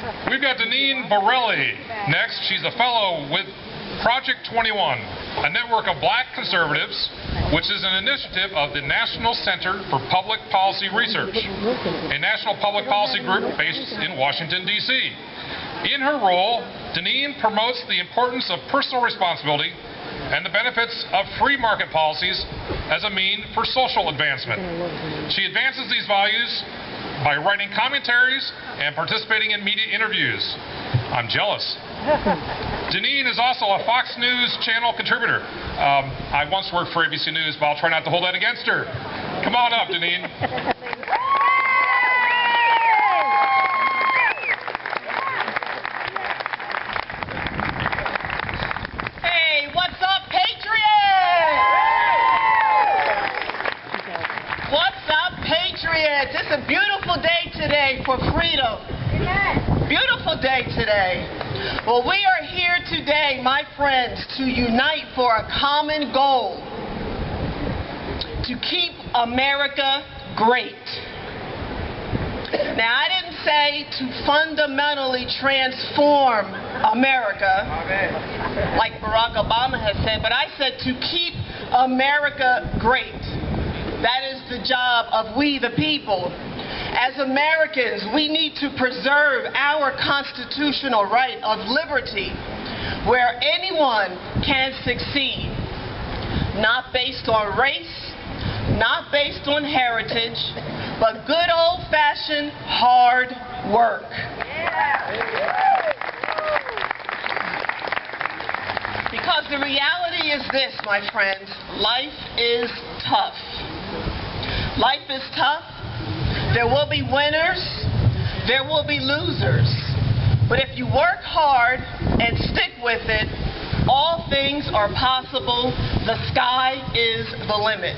We've got Deneen Borelli next. She's a fellow with Project 21, a network of black conservatives, which is an initiative of the National Center for Public Policy Research, a national public policy group based in Washington, D.C. In her role, Deneen promotes the importance of personal responsibility and the benefits of free market policies as a mean for social advancement. She advances these values by writing commentaries and participating in media interviews. I'm jealous. Deneen is also a Fox News channel contributor. I once worked for ABC News, but I'll try not to hold that against her. Come on up, Deneen. Hey, what's up, Patriots? What's up, Patriots? It's a beautiful day today for freedom. Beautiful day today. Well, we are here today, my friends, to unite for a common goal: to keep America great. Now, I didn't say to fundamentally transform America, like Barack Obama has said, but I said to keep America great. That is the job of we the people. As Americans, we need to preserve our constitutional right of liberty, where anyone can succeed, not based on race, not based on heritage, but good old-fashioned hard work. Because the reality is this, my friends: life is tough. Life is tough. There will be winners, there will be losers. But if you work hard and stick with it, all things are possible. The sky is the limit.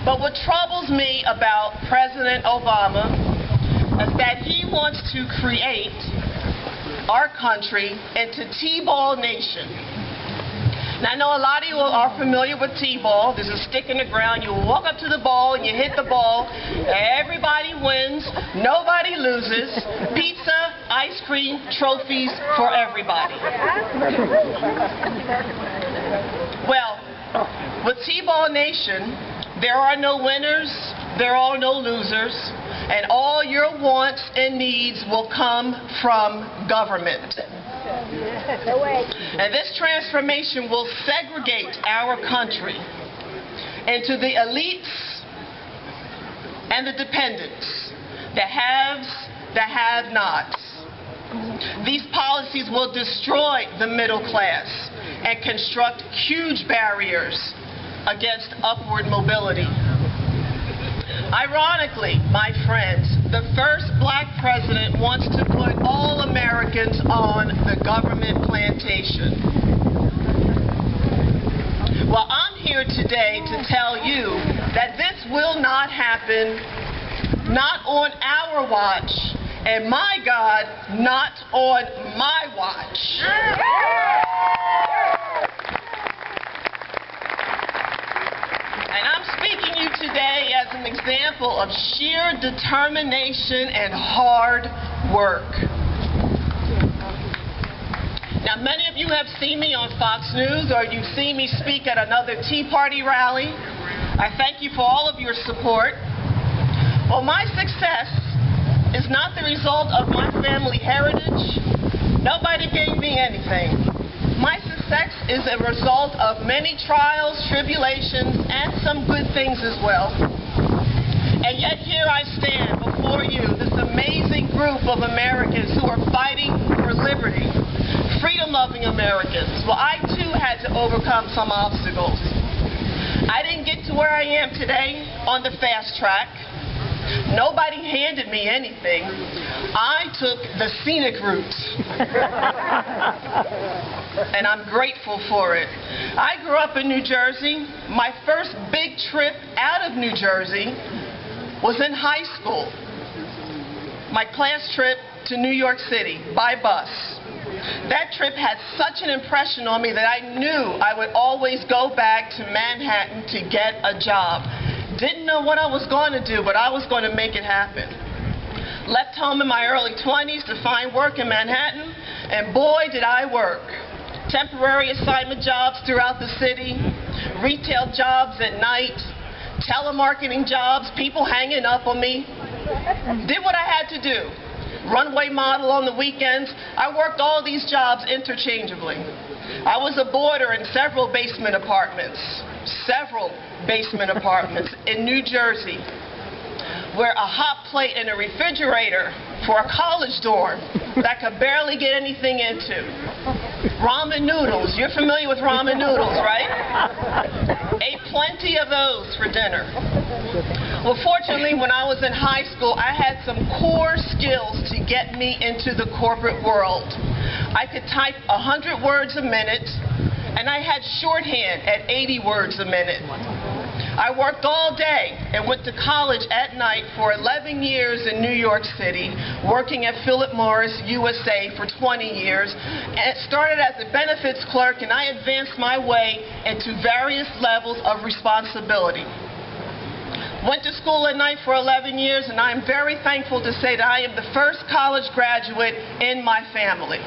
But what troubles me about President Obama is that he wants to create our country into T-ball nation. Now, I know a lot of you are familiar with T-ball. There's a stick in the ground. You walk up to the ball and you hit the ball. Everybody wins. Nobody loses. Pizza, ice cream, trophies for everybody. Well, with T-ball nation, there are no winners, there are no losers, and all your wants and needs will come from government. And this transformation will segregate our country into the elites and the dependents, the haves, the have-nots. These policies will destroy the middle class and construct huge barriers against upward mobility. Ironically, my friends, the first black president wants to put all Americans on the government plantation. Well, I'm here today to tell you that this will not happen, not on our watch, and my God, not on my watch. And I'm speaking to you today as an example of sheer determination and hard work. Now, many of you have seen me on Fox News, or you've seen me speak at another Tea Party rally. I thank you for all of your support. Well, my success is not the result of my family heritage. Nobody gave me anything. My success is a result of many trials, tribulations, and some good things as well. And yet here I stand before you, this amazing group of Americans who are fighting for liberty, freedom-loving Americans. Well, I too had to overcome some obstacles. I didn't get to where I am today on the fast track. Nobody handed me anything. I took the scenic route. And I'm grateful for it. I grew up in New Jersey. My first big trip out of New Jersey was in high school. My class trip to New York City by bus. That trip had such an impression on me that I knew I would always go back to Manhattan to get a job. Didn't know what I was going to do, but I was going to make it happen. Left home in my early 20s to find work in Manhattan, and boy did I work. Temporary assignment jobs throughout the city, retail jobs at night, telemarketing jobs, people hanging up on me. Did what I had to do. Runway model on the weekends. I worked all these jobs interchangeably. I was a boarder in several basement apartments in New Jersey, where a hot plate and a refrigerator for a college dorm that could barely get anything into. Ramen noodles. You're familiar with ramen noodles, right? Ate plenty of those for dinner. Well, fortunately, when I was in high school, I had some core skills to get me into the corporate world. I could type 100 words a minute, and I had shorthand at 80 words a minute. I worked all day and went to college at night for 11 years in New York City, working at Philip Morris USA for 20 years, and started as a benefits clerk, and I advanced my way into various levels of responsibility. Went to school at night for 11 years, and I am very thankful to say that I am the first college graduate in my family.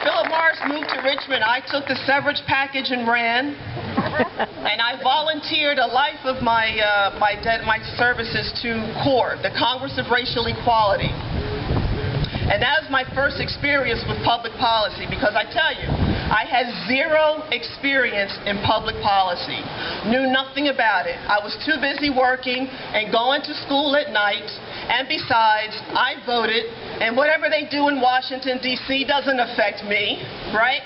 Philip Morris moved to Richmond. I took the severance package and ran, and I volunteered a life of my services to CORE, the Congress of Racial Equality. And that was my first experience with public policy, because I tell you, I had zero experience in public policy, knew nothing about it. I was too busy working and going to school at night, and besides, I voted, and whatever they do in Washington, D.C. doesn't affect me, right?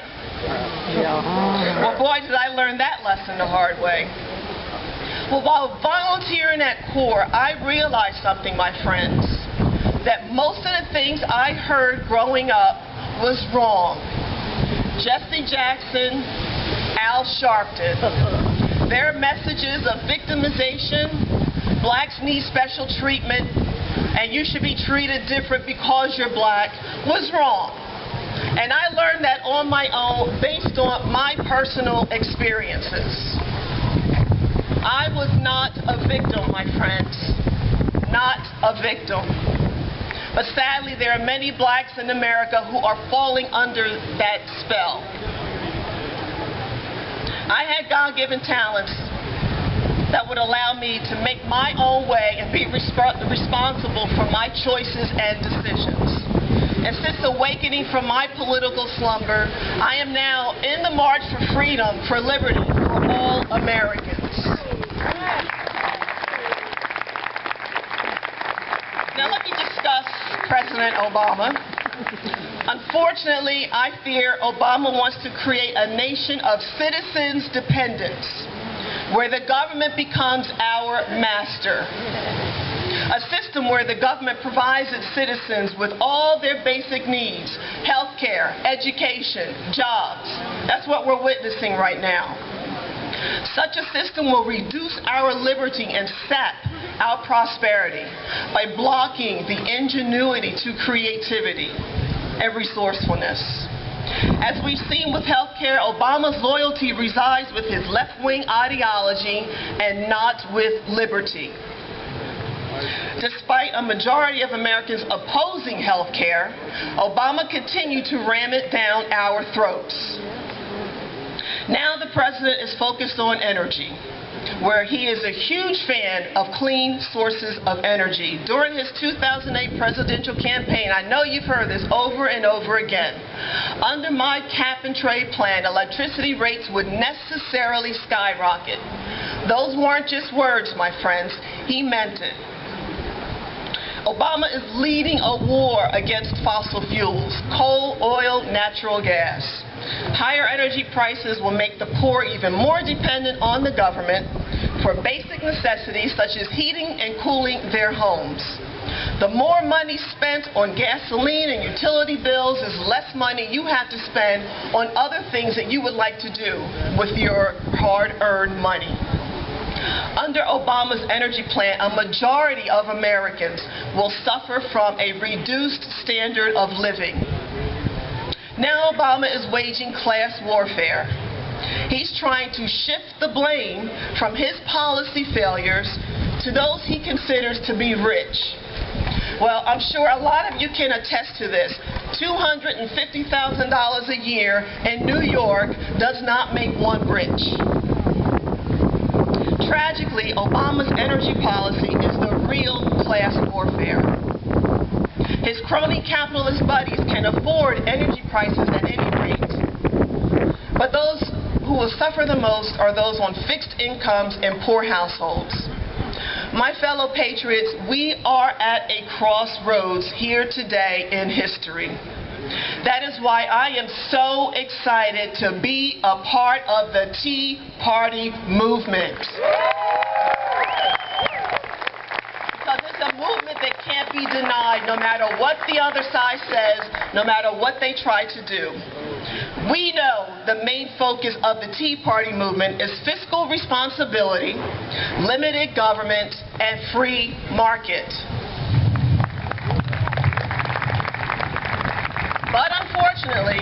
Well, boy, did I learn that lesson the hard way. Well, while volunteering at CORE, I realized something, my friends, that most of the things I heard growing up was wrong. Jesse Jackson, Al Sharpton, their messages of victimization, blacks need special treatment, and you should be treated different because you're black, was wrong. And I learned that on my own based on my personal experiences. I was not a victim, my friends, not a victim. But sadly, there are many blacks in America who are falling under that spell. I had God-given talents that would allow me to make my own way and be responsible for my choices and decisions. And since awakening from my political slumber, I am now in the march for freedom, for liberty, for all Americans. Now let me discuss President Obama. Unfortunately, I fear Obama wants to create a nation of citizens' dependence, where the government becomes our master. A system where the government provides its citizens with all their basic needs, health care, education, jobs. That's what we're witnessing right now. Such a system will reduce our liberty and sap our prosperity by blocking the ingenuity to creativity and resourcefulness. As we've seen with health care, Obama's loyalty resides with his left-wing ideology and not with liberty. Despite a majority of Americans opposing health care, Obama continued to ram it down our throats. Now the president is focused on energy, where he is a huge fan of clean sources of energy. During his 2008 presidential campaign, I know you've heard this over and over again, under my cap-and-trade plan, electricity rates would necessarily skyrocket. Those weren't just words, my friends. He meant it. Obama is leading a war against fossil fuels, coal, oil, natural gas. Higher energy prices will make the poor even more dependent on the government for basic necessities such as heating and cooling their homes. The more money spent on gasoline and utility bills is less money you have to spend on other things that you would like to do with your hard-earned money. Under Obama's energy plan, a majority of Americans will suffer from a reduced standard of living. Now Obama is waging class warfare. He's trying to shift the blame from his policy failures to those he considers to be rich. Well, I'm sure a lot of you can attest to this. $250,000 a year in New York does not make one rich. Tragically, Obama's energy policy is the real class warfare. His crony capitalist buddies can afford energy prices at any rate. But those who will suffer the most are those on fixed incomes and poor households. My fellow patriots, we are at a crossroads here today in history. That is why I am so excited to be a part of the Tea Party movement. Because it's a movement that can't be denied no matter what the other side says, no matter what they try to do. We know the main focus of the Tea Party movement is fiscal responsibility, limited government, and free market. But unfortunately,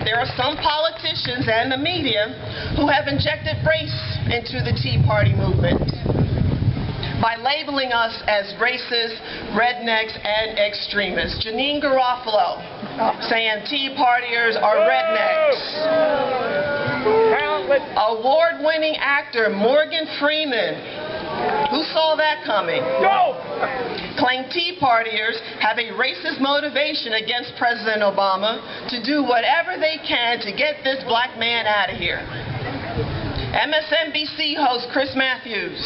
there are some politicians and the media who have injected race into the Tea Party movement by labeling us as racist, rednecks, and extremists. Deneen Borelli saying Tea Partiers are rednecks. Award-winning actor Morgan Freeman, who saw that coming, claimed Tea Partiers have a racist motivation against President Obama to do whatever they can to get this black man out of here. MSNBC host Chris Matthews,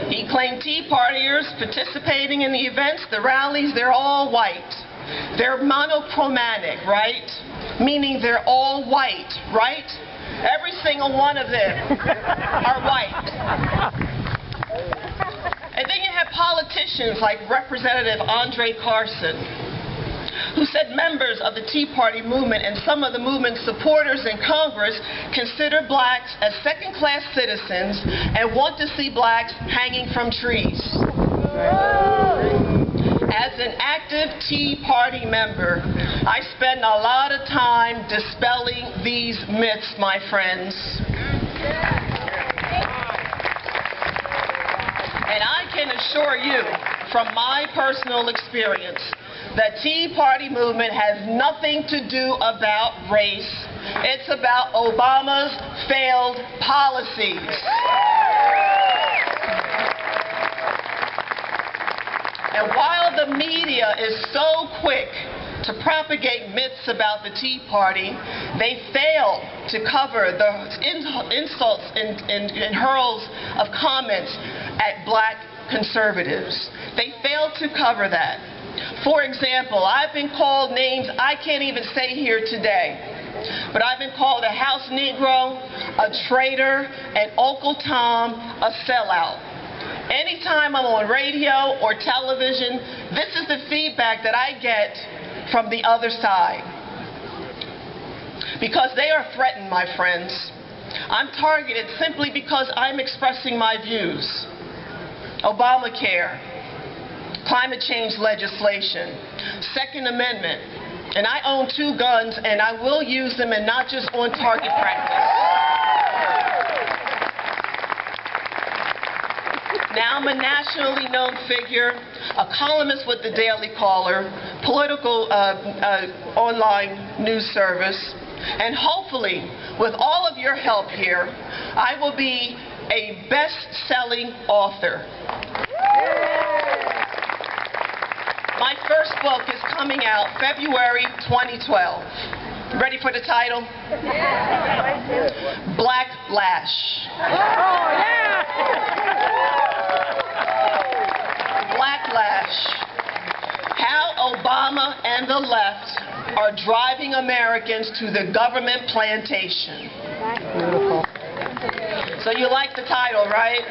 he claimed Tea Partiers participating in the events, the rallies, they're all white. They're monochromatic, right? Meaning they're all white, right? Every single one of them are white. And then you have politicians like Representative Andre Carson, who said members of the Tea Party movement and some of the movement's supporters in Congress consider blacks as second-class citizens and want to see blacks hanging from trees. As an active Tea Party member, I spend a lot of time dispelling these myths, my friends. And I can assure you, from my personal experience, the Tea Party movement has nothing to do about race. It's about Obama's failed policies. And while the media is so quick to propagate myths about the Tea Party, they fail to cover the insults and hurls of comments at black conservatives. They fail to cover that. For example, I've been called names I can't even say here today, but I've been called a house Negro, a traitor, and Uncle Tom, a sellout. Anytime I'm on radio or television, this is the feedback that I get from the other side. Because they are threatened, my friends. I'm targeted simply because I'm expressing my views. Obamacare, climate change legislation, Second Amendment, and I own 2 guns and I will use them and not just on target practice. Now I'm a nationally known figure, a columnist with the Daily Caller, political online news service, and hopefully, with all of your help here, I will be a best-selling author. My first book is coming out February 2012. Ready for the title? Black Lash. Black Lash. How Obama and the left are driving Americans to the government plantation. So you like the title, right?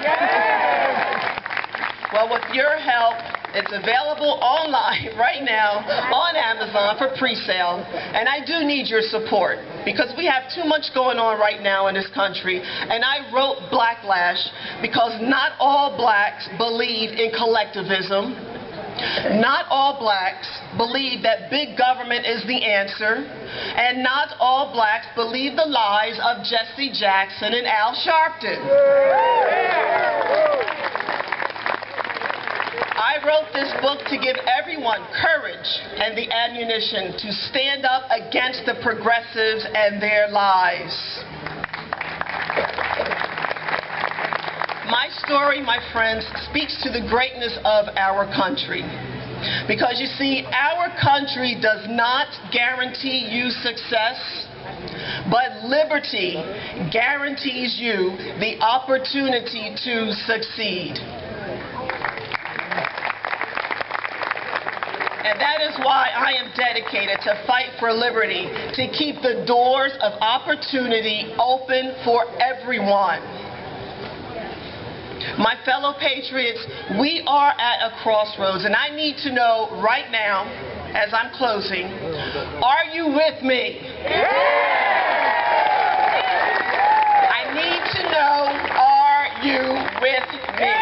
Well, with your help, it's available online right now on Amazon for pre-sale. And I do need your support because we have too much going on right now in this country. And I wrote Black Lash because not all blacks believe in collectivism. Not all blacks believe that big government is the answer. And not all blacks believe the lies of Jesse Jackson and Al Sharpton. this book to give everyone courage and the ammunition to stand up against the progressives and their lies. My story, my friends, speaks to the greatness of our country. Because you see, our country does not guarantee you success, but liberty guarantees you the opportunity to succeed. And that is why I am dedicated to fight for liberty, to keep the doors of opportunity open for everyone. My fellow patriots, we are at a crossroads, and I need to know right now, as I'm closing, are you with me? I need to know, are you with me?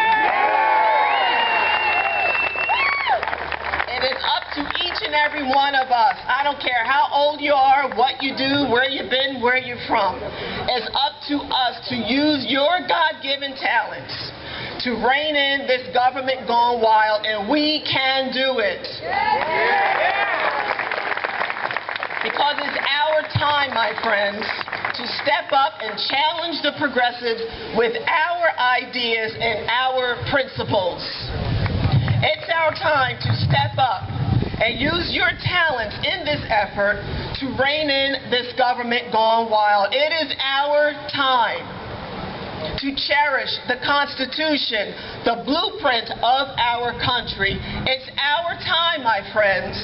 It is up to each and every one of us. I don't care how old you are, what you do, where you've been, where you're from. It's up to us to use your God-given talents to rein in this government gone wild, and we can do it. Because it's our time, my friends, to step up and challenge the progressives with our ideas and our principles. It's our time to step up and use your talents in this effort to rein in this government gone wild. It is our time to cherish the Constitution, the blueprint of our country. It's our time, my friends,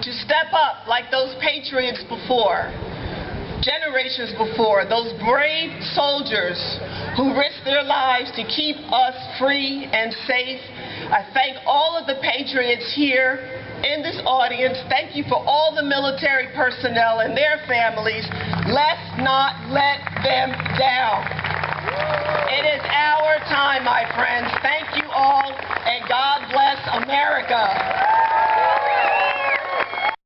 to step up like those patriots before, generations before, those brave soldiers who risked their lives to keep us free and safe. I thank all of the patriots here in this audience. Thank you for all the military personnel and their families. Let's not let them down. It is our time, my friends. Thank you.